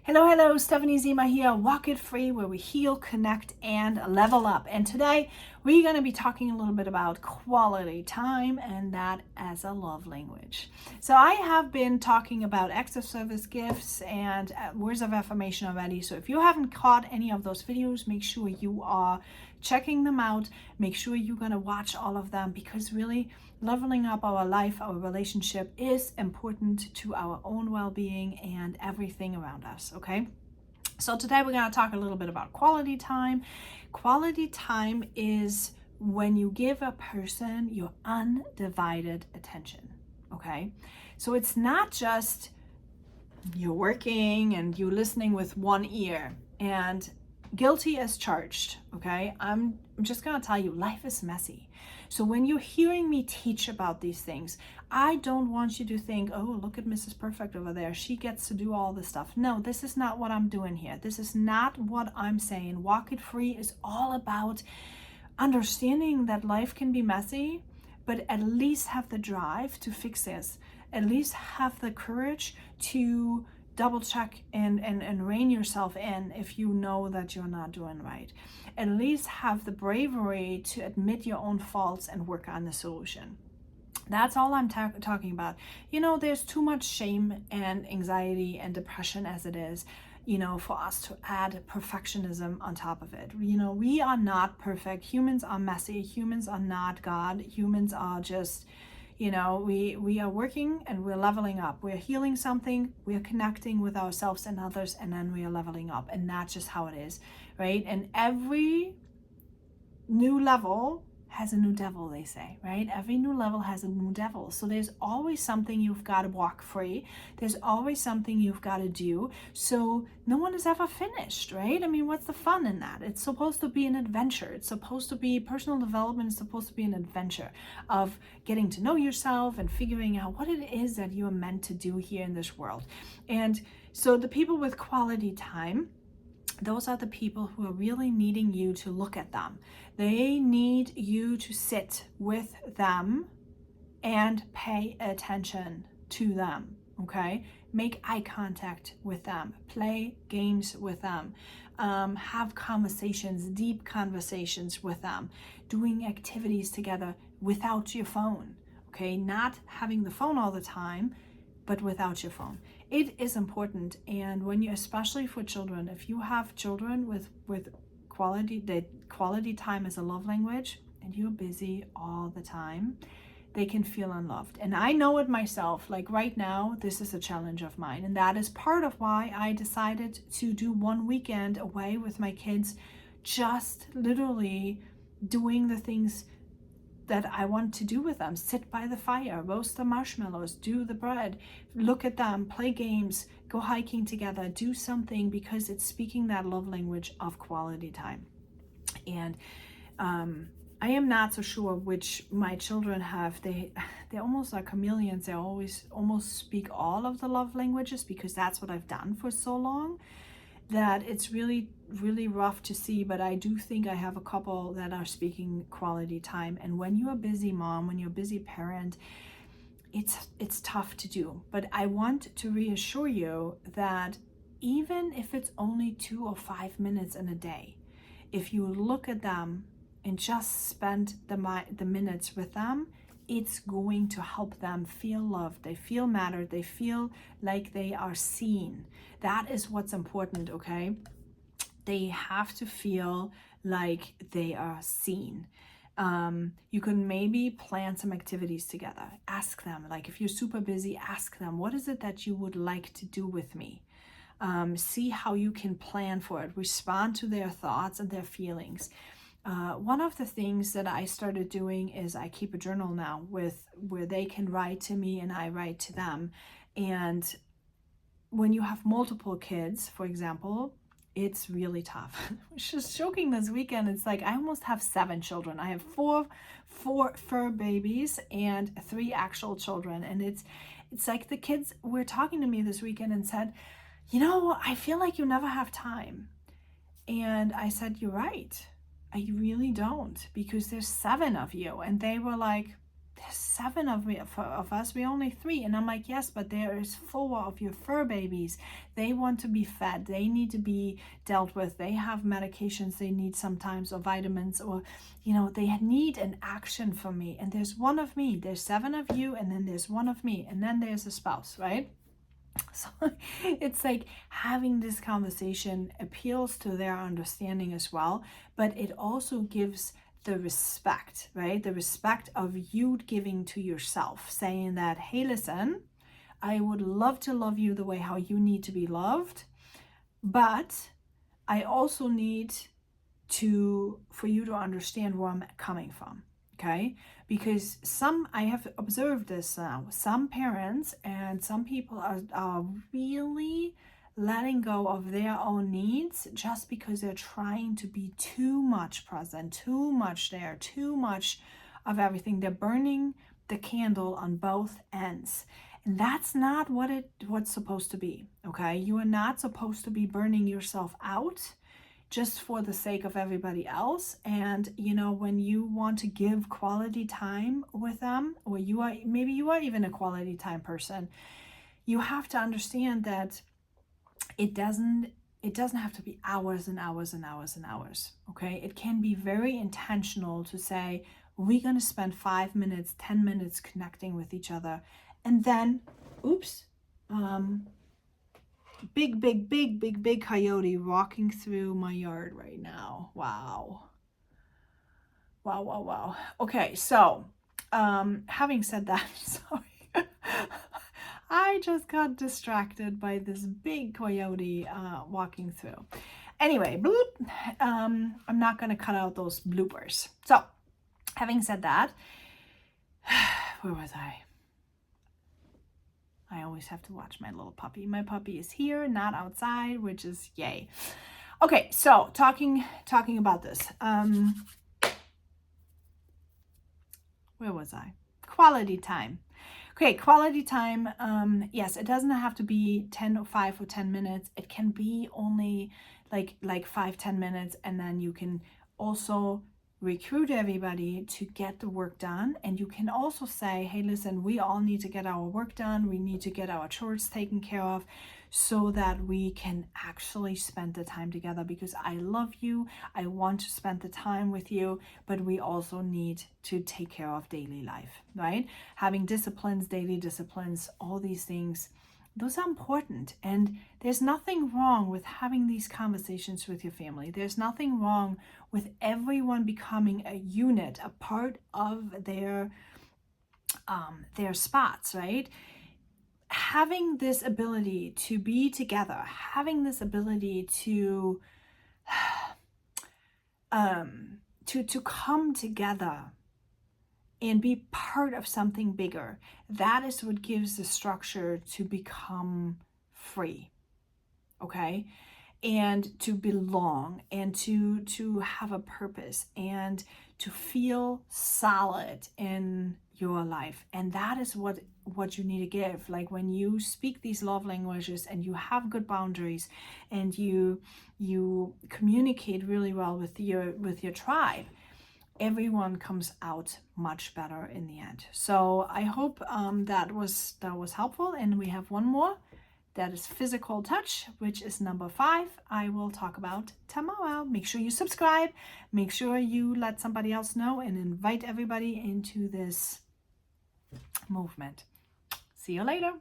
Hello, Stephanie Zima here, Walk It Free, where we heal, connect, and level up. And today we're going to be talking a little bit about quality time and that as a love language. So I have been talking about acts of service, gifts, and words of affirmation already. So if you haven't caught any of those videos, make sure you are checking them out. Make sure you're going to watch all of them, because really leveling up our life, our relationship is important to our own well-being and everything around us. Okay, so today we're going to talk a little bit about quality time. Quality time is when you give a person your undivided attention. Okay, so it's not just you're working and you're listening with one ear and guilty as charged. Okay, I'm just gonna tell you, life is messy. So when you're hearing me teach about these things, I don't want you to think, oh, look at Mrs. Perfect over there, she gets to do all this stuff. No, this is not what I'm doing here. This is not what I'm saying. Walk It Free is all about understanding that life can be messy, but at least have the drive to fix this. At least have the courage to double check and rein yourself in if you know that you're not doing right. At least have the bravery to admit your own faults and work on the solution. That's all I'm talking about. You know, there's too much shame and anxiety and depression as it is, you know, for us to add perfectionism on top of it. You know, we are not perfect. Humans are messy. Humans are not God. Humans are just, you know, we are working and we're leveling up. We're healing something, we're connecting with ourselves and others, and then we are leveling up. And that's just how it is, right? And every new level has a new devil, they say, right? Every new level has a new devil. So there's always something you've got to walk free. There's always something you've got to do. So no one is ever finished, right? I mean, what's the fun in that? It's supposed to be an adventure. It's supposed to be personal development. It's supposed to be an adventure of getting to know yourself and figuring out what it is that you are meant to do here in this world. And so the people with quality time, those are the people who are really needing you to look at them. They need you to sit with them and pay attention to them, okay? Make eye contact with them, play games with them, have conversations, deep conversations with them, doing activities together without your phone, okay? Not having the phone all the time, but without your phone. It is important. And when you, especially for children, if you have children with quality time as a love language and you're busy all the time, they can feel unloved. And I know it myself. Like right now, this is a challenge of mine. And that is part of why I decided to do one weekend away with my kids, just literally doing the things that I want to do with them. Sit by the fire, roast the marshmallows, do the bread, look at them, play games, go hiking together, do something, because it's speaking that love language of quality time. And I am not so sure which my children have. They almost are chameleons. They always almost speak all of the love languages, because that's what I've done for so long, that it's really rough to see. But I do think I have a couple that are speaking quality time. And when you're a busy mom, when you're a busy parent, it's tough to do. But I want to reassure you that even if it's only 2 or 5 minutes in a day, if you look at them and just spend the minutes with them, it's going to help them feel loved. They feel mattered. They feel like they are seen. That is what's important, okay? They have to feel like they are seen. You can maybe plan some activities together. Ask them, like if you're super busy, ask them, what is it that you would like to do with me? See how you can plan for it. Respond to their thoughts and their feelings. One of the things that I started doing is I keep a journal now where they can write to me and I write to them. And when you have multiple kids, for example, it's really tough. I was just joking this weekend. It's like I almost have 7 children. I have four fur babies and 3 actual children. And it's like the kids were talking to me this weekend and said, you know, I feel like you never have time. And I said, you're right. I really don't, because there's 7 of you. And they were like, there's 7 of us, we're only 3. And I'm like, yes, but there is 4 of your fur babies. They want to be fed. They need to be dealt with. They have medications they need sometimes, or vitamins, or, they need an action from me. And there's 1 of me. There's 7 of you, and then there's 1 of me. And then there's a spouse, right? So it's like having this conversation appeals to their understanding as well, but it also gives the respect, right? The respect of you giving to yourself, saying that, hey, listen, I would love to love you the way how you need to be loved, but I also need for you to understand where I'm coming from. Okay, because I have observed this now, some parents and some people are really letting go of their own needs just because they're trying to be too much present, too much there, too much of everything. They're burning the candle on both ends. And that's not what's supposed to be, okay? You are not supposed to be burning yourself out just for the sake of everybody else. And when you want to give quality time with them, or maybe you are even a quality time person, you have to understand that it doesn't have to be hours and hours and hours and hours. Okay, it can be very intentional to say, we're going to spend 5 minutes, 10 minutes connecting with each other, and then big coyote walking through my yard right now. Wow. Okay, so having said that, sorry, I just got distracted by this big coyote walking through. Anyway, bloop. I'm not going to cut out those bloopers. So having said that, where was I? I always have to watch my little puppy. My puppy is here, not outside, which is yay. Okay, so talking about this. Where was I? Quality time. Okay, quality time. Yes, it doesn't have to be 5 or 10 minutes. It can be only like 5-10 minutes, and then you can also recruit everybody to get the work done. And you can also say, hey, listen, we all need to get our work done. We need to get our chores taken care of so that we can actually spend the time together, because I love you. I want to spend the time with you, but we also need to take care of daily life, right? Having disciplines, daily disciplines, all these things, those are important. And there's nothing wrong with having these conversations with your family. There's nothing wrong with everyone becoming a unit, a part of their spots, right? Having this ability to be together, having this ability to come together and be part of something bigger, that is what gives the structure to become free, okay? And to belong, and to have a purpose, and to feel solid in your life. And that is what you need to give. Like when you speak these love languages and you have good boundaries, and you communicate really well with your tribe, everyone comes out much better in the end. So I hope that was helpful. And we have one more, that is physical touch, which is number 5. I will talk about tomorrow. Make sure you subscribe, make sure you let somebody else know, and invite everybody into this movement. See you later.